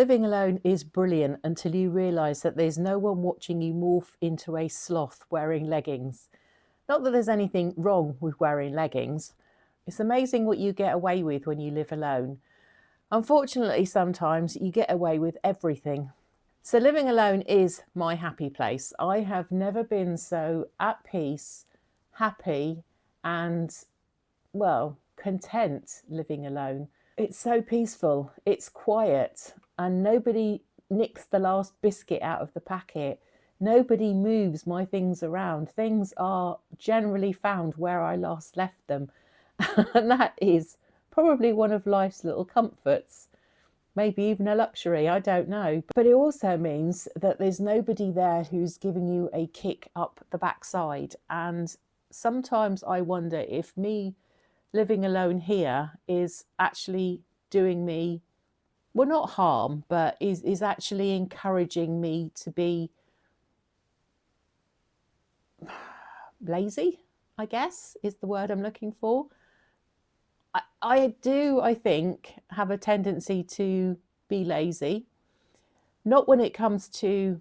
Living alone is brilliant until you realise that there's no one watching you morph into a sloth wearing leggings. Not that there's anything wrong with wearing leggings. It's amazing what you get away with when you live alone. Unfortunately, sometimes you get away with everything. So living alone is my happy place. I have never been so at peace, happy, and, well, content living alone. It's so peaceful, it's quiet, and nobody nicks the last biscuit out of the packet. Nobody moves my things around. Things are generally found where I last left them. And that is probably one of life's little comforts. Maybe even a luxury, I don't know. But it also means that there's nobody there who's giving you a kick up the backside. And sometimes I wonder if me living alone here is actually doing me, well, not harm, but is actually encouraging me to be lazy, I guess, is the word I'm looking for. I think, have a tendency to be lazy, not when it comes to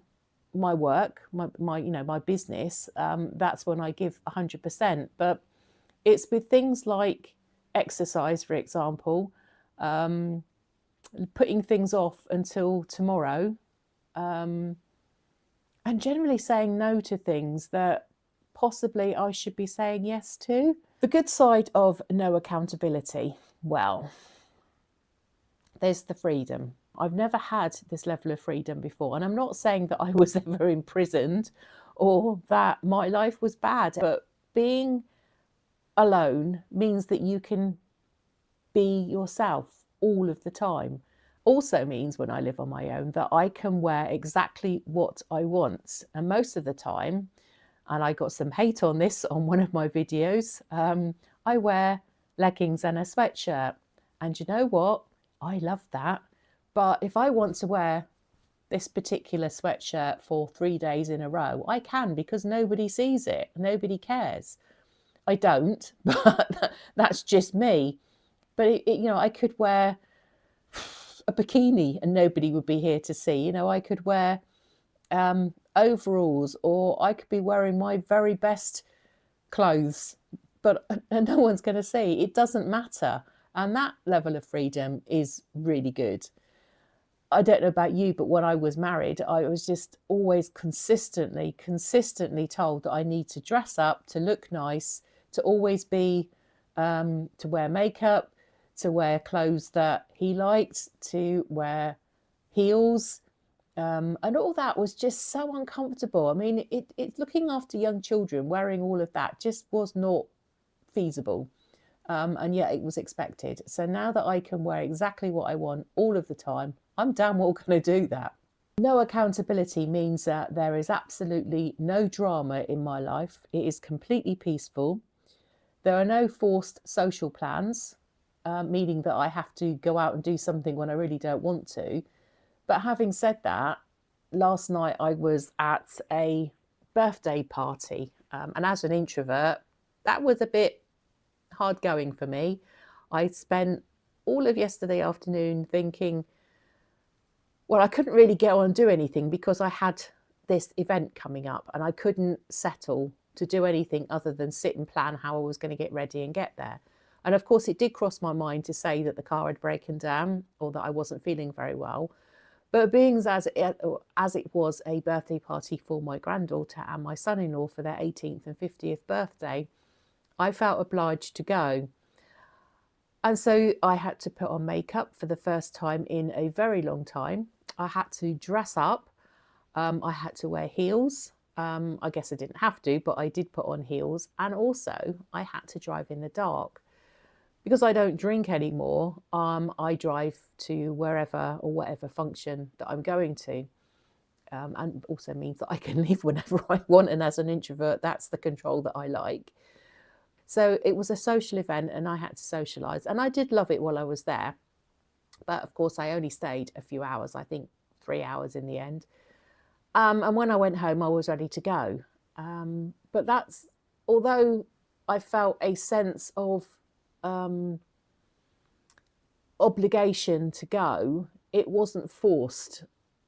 my work, my business. That's when I give 100%. But it's with things like exercise, for example, putting things off until tomorrow, and generally saying no to things that possibly I should be saying yes to. The good side of no accountability, well, there's the freedom. I've never had this level of freedom before. And I'm not saying that I was ever imprisoned or that my life was bad, but being alone means that you can be yourself all of the time. Also means when I live on my own that I can wear exactly what I want. And most of the time, and I got some hate on this on one of my videos, I wear leggings and a sweatshirt. And you know what? I love that. But if I want to wear this particular sweatshirt for 3 days in a row, I can, because nobody sees it. Nobody cares. I don't, but that's just me. But I could wear a bikini and nobody would be here to see. I could wear overalls, or I could be wearing my very best clothes, but no one's going to see. It doesn't matter. And that level of freedom is really good. I don't know about you, but when I was married, I was just always consistently told that I need to dress up, to look nice, to always be, to wear makeup, to wear clothes that he liked, to wear heels. And all that was just so uncomfortable. I mean, it looking after young children, wearing all of that just was not feasible. And yet it was expected. So now that I can wear exactly what I want all of the time, I'm damn well going to do that. No accountability means that there is absolutely no drama in my life. It is completely peaceful. There are no forced social plans, meaning that I have to go out and do something when I really don't want to. But having said that, last night I was at a birthday party. And as an introvert, that was a bit hard going for me. I spent all of yesterday afternoon thinking, well, I couldn't really get on and do anything because I had this event coming up and I couldn't settle to do anything other than sit and plan how I was going to get ready and get there. And of course, it did cross my mind to say that the car had broken down or that I wasn't feeling very well. But being as it was a birthday party for my granddaughter and my son-in-law for their 18th and 50th birthday, I felt obliged to go. And so I had to put on makeup for the first time in a very long time. I had to dress up. I had to wear heels. I guess I didn't have to, but I did put on heels. And also I had to drive in the dark. Because I don't drink anymore, I drive to wherever or whatever function that I'm going to. And also means that I can leave whenever I want. And as an introvert, that's the control that I like. So it was a social event and I had to socialise. And I did love it while I was there. But of course, I only stayed a few hours, I think 3 hours in the end. And when I went home, I was ready to go. But that's, although I felt a sense of obligation to go, It wasn't forced.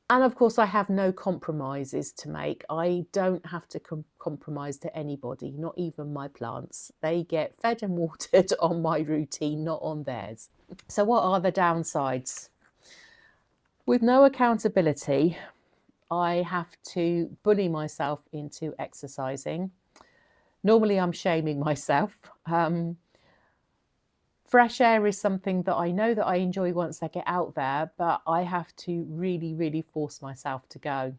And of course, I have no compromises to make. I don't have to compromise to anybody, not even my plants. They get fed and watered on my routine, not on theirs. So what are the downsides? With no accountability, I have to bully myself into exercising. Normally, I'm shaming myself. Fresh air is something that I know that I enjoy once I get out there, but I have to really, really force myself to go.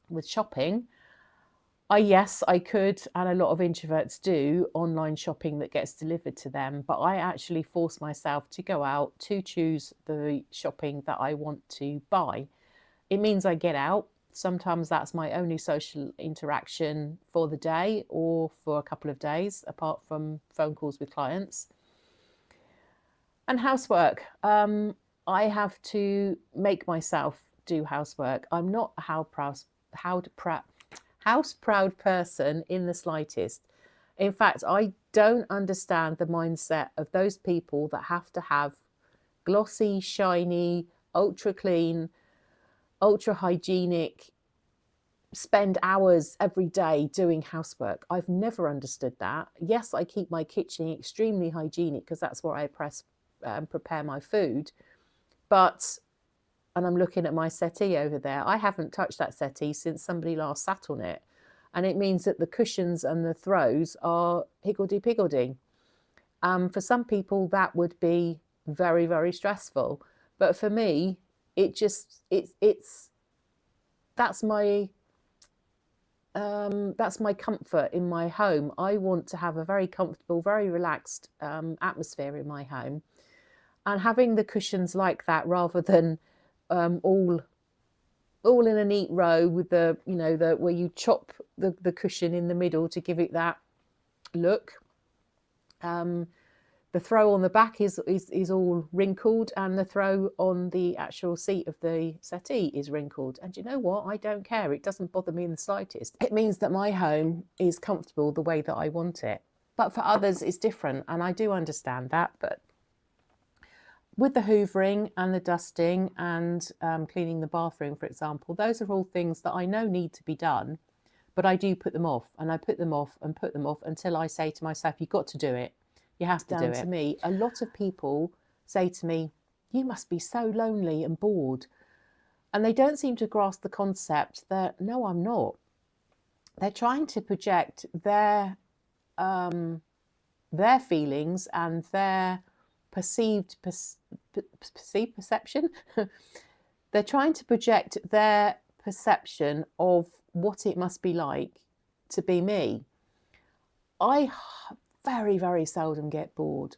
With shopping, yes, I could, and a lot of introverts do, online shopping that gets delivered to them, but I actually force myself to go out to choose the shopping that I want to buy. It means I get out. Sometimes that's my only social interaction for the day or for a couple of days, apart from phone calls with clients. And housework. I have to make myself do housework. I'm not a house proud person in the slightest. In fact, I don't understand the mindset of those people that have to have glossy, shiny, ultra clean, ultra hygienic, spend hours every day doing housework. I've never understood that. Yes, I keep my kitchen extremely hygienic because that's where I prepare my food. But, and I'm looking at my settee over there, I haven't touched that settee since somebody last sat on it. And it means that the cushions and the throws are higgledy-piggledy. For some people, that would be very, very stressful. But for me, that's my comfort in my home. I want to have a very comfortable, very relaxed atmosphere in my home. And having the cushions like that, rather than all in a neat row with the where you chop the cushion in the middle to give it that look. The throw on the back is all wrinkled, and the throw on the actual seat of the settee is wrinkled. And you know what? I don't care. It doesn't bother me in the slightest. It means that my home is comfortable the way that I want it. But for others, it's different, and I do understand that. But with the hoovering and the dusting and cleaning the bathroom, for example, those are all things that I know need to be done, but I do put them off, and I put them off and put them off until I say to myself, you've got to do it. You have to do it. To me, a lot of people say to me, you must be so lonely and bored. And they don't seem to grasp the concept that, no, I'm not. They're trying to project their feelings and their perceived perception. They're trying to project their perception of what it must be like to be me. I very, very seldom get bored.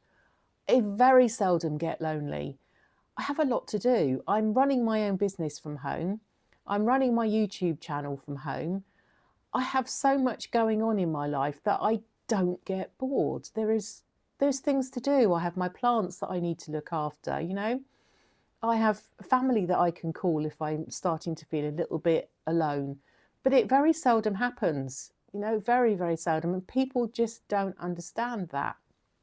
I very seldom get lonely. I have a lot to do. I'm running my own business from home. I'm running my YouTube channel from home. I have so much going on in my life that I don't get bored. There's things to do. I have my plants that I need to look after, I have family that I can call if I'm starting to feel a little bit alone. But it very seldom happens, very, very seldom. And people just don't understand that.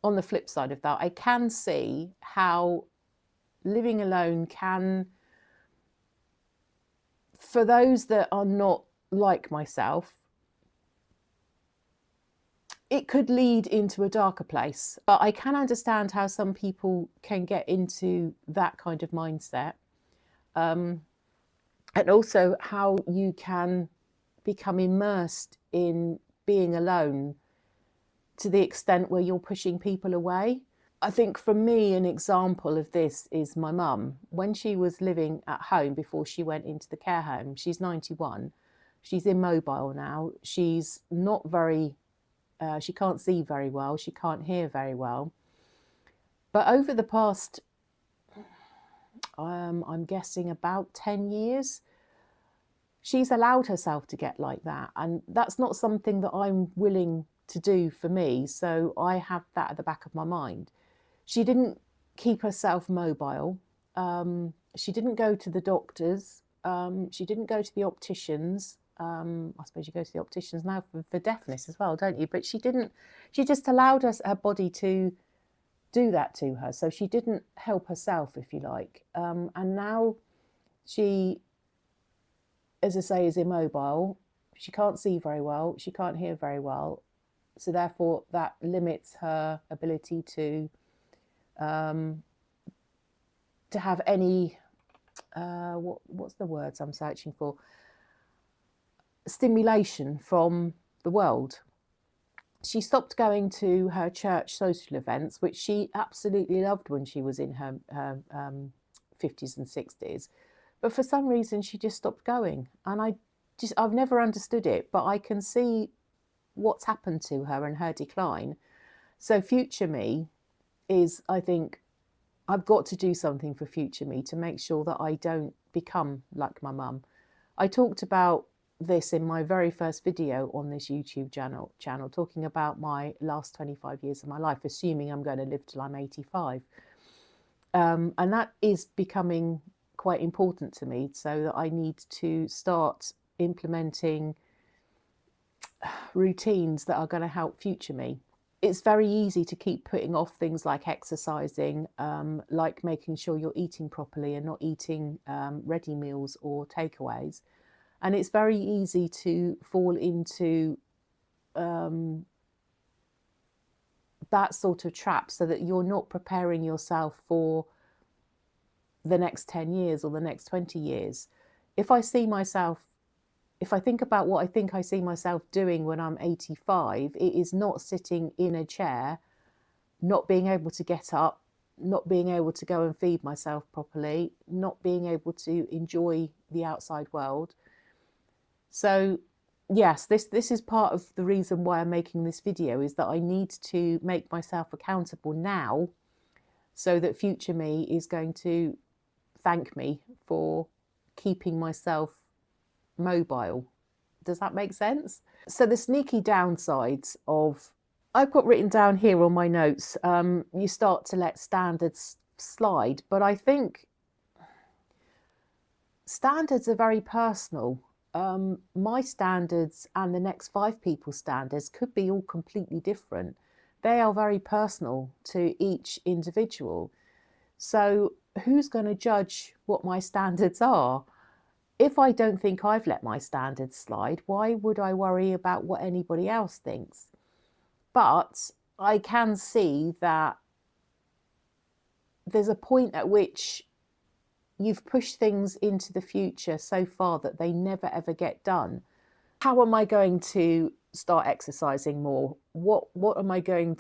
On the flip side of that, I can see how living alone can, for those that are not like myself, it could lead into a darker place. But I can understand how some people can get into that kind of mindset. And also how you can become immersed in being alone to the extent where you're pushing people away. I think for me, an example of this is my mum. When she was living at home before she went into the care home, she's 91. She's immobile now. She's not very... she can't see very well. She can't hear very well. But over the past, I'm guessing about 10 years, she's allowed herself to get like that. And that's not something that I'm willing to do for me. So I have that at the back of my mind. She didn't keep herself mobile. She didn't go to the doctors. She didn't go to the opticians. I suppose you go to the opticians now for deafness as well, don't you? But she didn't. She just allowed her body to do that to her. So she didn't help herself, if you like. And now she, as I say, is immobile. She can't see very well. She can't hear very well. So therefore, that limits her ability to have any what's the words I'm searching for? Stimulation from the world. She stopped going to her church social events, which she absolutely loved when she was in her 50s and 60s. But for some reason, she just stopped going. And I've never understood it, but I can see what's happened to her and her decline. So future me is, I think, I've got to do something for future me to make sure that I don't become like my mum. I talked about this in my very first video on this YouTube channel, talking about my last 25 years of my life, assuming I'm going to live till I'm 85. And that is becoming quite important to me, so that I need to start implementing routines that are going to help future me. It's very easy to keep putting off things like exercising, like making sure you're eating properly and not eating ready meals or takeaways. And it's very easy to fall into that sort of trap, so that you're not preparing yourself for the next 10 years or the next 20 years. If I think about what I think I see myself doing when I'm 85, it is not sitting in a chair, not being able to get up, not being able to go and feed myself properly, not being able to enjoy the outside world. So yes, this is part of the reason why I'm making this video, is that I need to make myself accountable now, so that future me is going to thank me for keeping myself mobile. Does that make sense? So the sneaky downsides of, I've got written down here on my notes, you start to let standards slide, but I think standards are very personal. My standards and the next 5 people's standards could be all completely different. They are very personal to each individual. So who's going to judge what my standards are? If I don't think I've let my standards slide, why would I worry about what anybody else thinks? But I can see that there's a point at which you've pushed things into the future so far that they never ever get done. How am I going to start exercising more? How am I going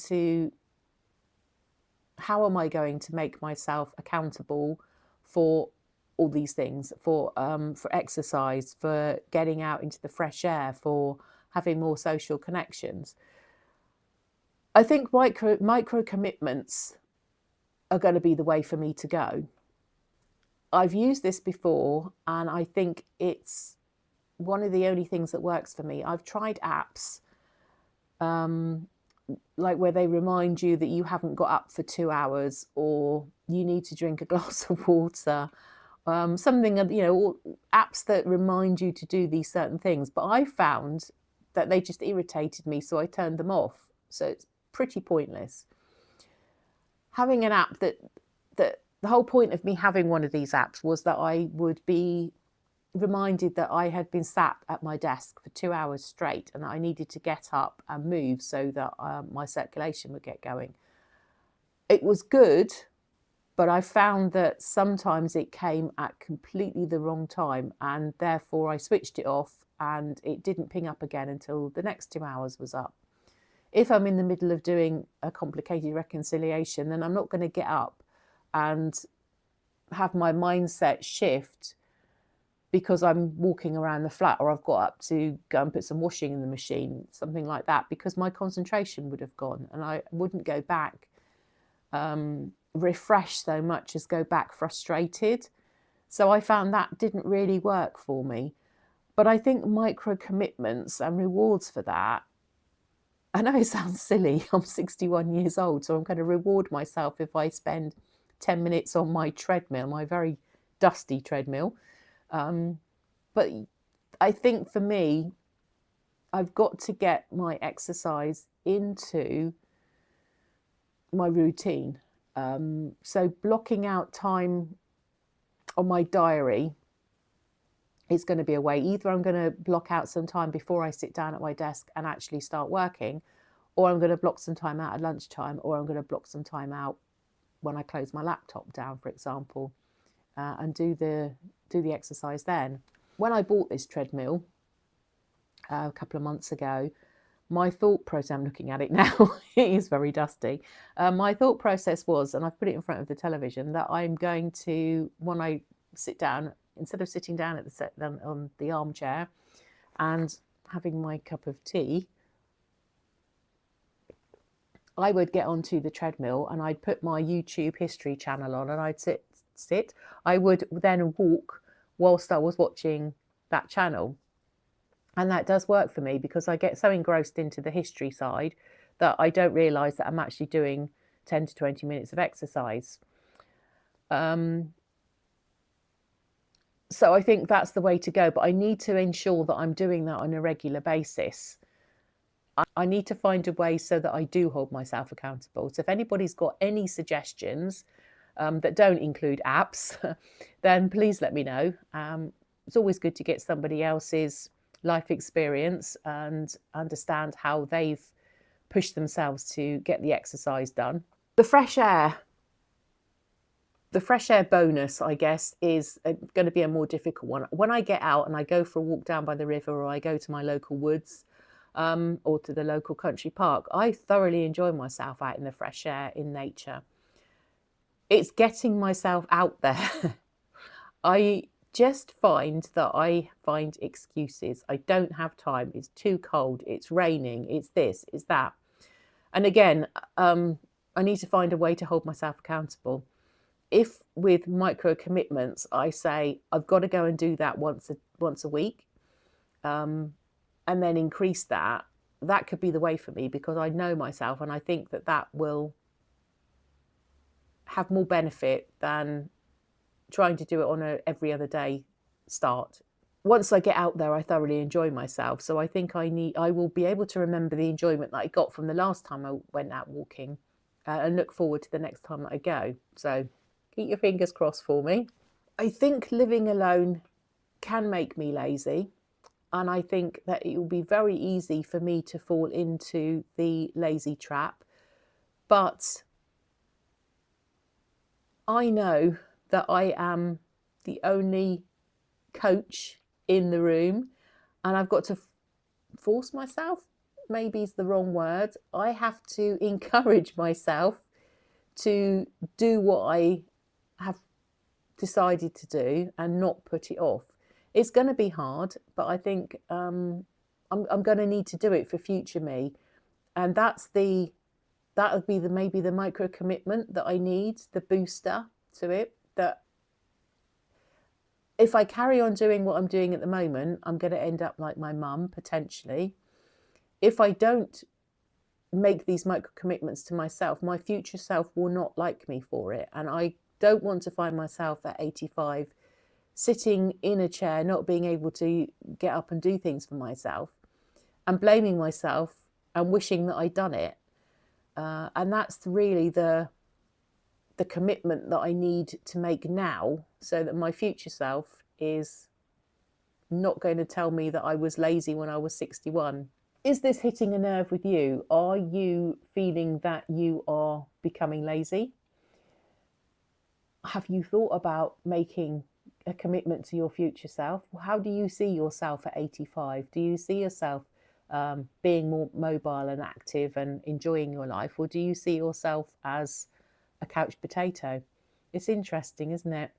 to make myself accountable for all these things, for exercise, for getting out into the fresh air, for having more social connections? I think micro commitments are going to be the way for me to go. I've used this before, and I think it's one of the only things that works for me. I've tried apps, like where they remind you that you haven't got up for 2 hours, or you need to drink a glass of water, something, apps that remind you to do these certain things. But I found that they just irritated me, so I turned them off. So it's pretty pointless. Having an app that the whole point of me having one of these apps was that I would be reminded that I had been sat at my desk for 2 hours straight, and that I needed to get up and move so that my circulation would get going. It was good, but I found that sometimes it came at completely the wrong time, and therefore I switched it off, and it didn't ping up again until the next 2 hours was up. If I'm in the middle of doing a complicated reconciliation, then I'm not going to get up and have my mindset shift because I'm walking around the flat, or I've got up to go and put some washing in the machine, something like that, because my concentration would have gone, and I wouldn't go back refreshed so much as go back frustrated. So I found that didn't really work for me. But I think micro commitments and rewards for that, I know it sounds silly, I'm 61 years old, so I'm going to reward myself if I spend 10 minutes on my treadmill, my very dusty treadmill. But I think for me, I've got to get my exercise into my routine. So blocking out time on my diary is going to be a way. Either I'm going to block out some time before I sit down at my desk and actually start working, or I'm going to block some time out at lunchtime, or I'm going to block some time out when I close my laptop down, for example, and do the exercise then. When I bought this treadmill a couple of months ago, my thought process, I'm looking at it now, it is very dusty. My thought process was, and I've put it in front of the television, that I'm going to, when I sit down, instead of sitting down at on the armchair and having my cup of tea, I would get onto the treadmill and I'd put my YouTube history channel on and I'd sit. I would then walk whilst I was watching that channel. And that does work for me because I get so engrossed into the history side that I don't realise that I'm actually doing 10 to 20 minutes of exercise. So I think that's the way to go, but I need to ensure that I'm doing that on a regular basis. I need to find a way so that I do hold myself accountable. So if anybody's got any suggestions that don't include apps, then please let me know. It's always good to get somebody else's life experience and understand how they've pushed themselves to get the exercise done. The fresh air bonus, I guess, is going to be a more difficult one. When I get out and I go for a walk down by the river, or I go to my local woods, or to the local country park, I thoroughly enjoy myself out in the fresh air, in nature. It's getting myself out there. I just find that I find excuses. I don't have time. It's too cold. It's raining. It's this, it's that. And again, I need to find a way to hold myself accountable. If with micro commitments, I say, I've got to go and do that once a week, and then increase that, that could be the way for me, because I know myself and I think that that will have more benefit than trying to do it on a every other day start. Once I get out there, I thoroughly enjoy myself. So I think I will be able to remember the enjoyment that I got from the last time I went out walking, and look forward to the next time that I go. So keep your fingers crossed for me. I think living alone can make me lazy. And I think that it will be very easy for me to fall into the lazy trap. But I know that I am the only coach in the room, and I've got to force myself, maybe is the wrong word. I have to encourage myself to do what I have decided to do and not put it off. It's going to be hard, but I think I'm going to need to do it for future me, and that would be maybe the micro commitment that I need, the booster to it. That if I carry on doing what I'm doing at the moment, I'm going to end up like my mum, potentially. If I don't make these micro commitments to myself, my future self will not like me for it. And I don't want to find myself at 85 sitting in a chair, not being able to get up and do things for myself, and blaming myself and wishing that I'd done it. And that's really the commitment that I need to make now, so that my future self is not going to tell me that I was lazy when I was 61. Is this hitting a nerve with you? Are you feeling that you are becoming lazy? Have you thought about making a commitment to your future self? How do you see yourself at 85? Do you see yourself being more mobile and active and enjoying your life? Or do you see yourself as a couch potato? It's interesting, isn't it?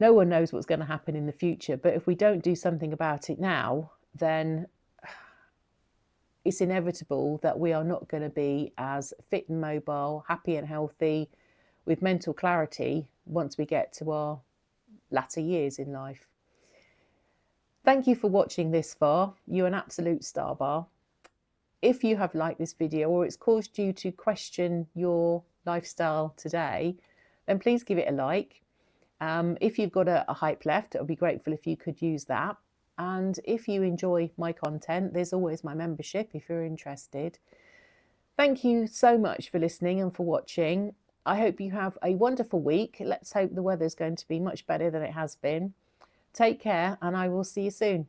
No one knows what's going to happen in the future, but if we don't do something about it now, then it's inevitable that we are not going to be as fit and mobile, happy and healthy, with mental clarity once we get to our latter years in life. Thank you for watching this far. You're an absolute star bar. If you have liked this video, or it's caused you to question your lifestyle today, then please give it a like. If you've got a hype left, I'll be grateful if you could use that. And if you enjoy my content, there's always my membership if you're interested. Thank you so much for listening and for watching. I hope you have a wonderful week. Let's hope the weather's going to be much better than it has been. Take care, and I will see you soon.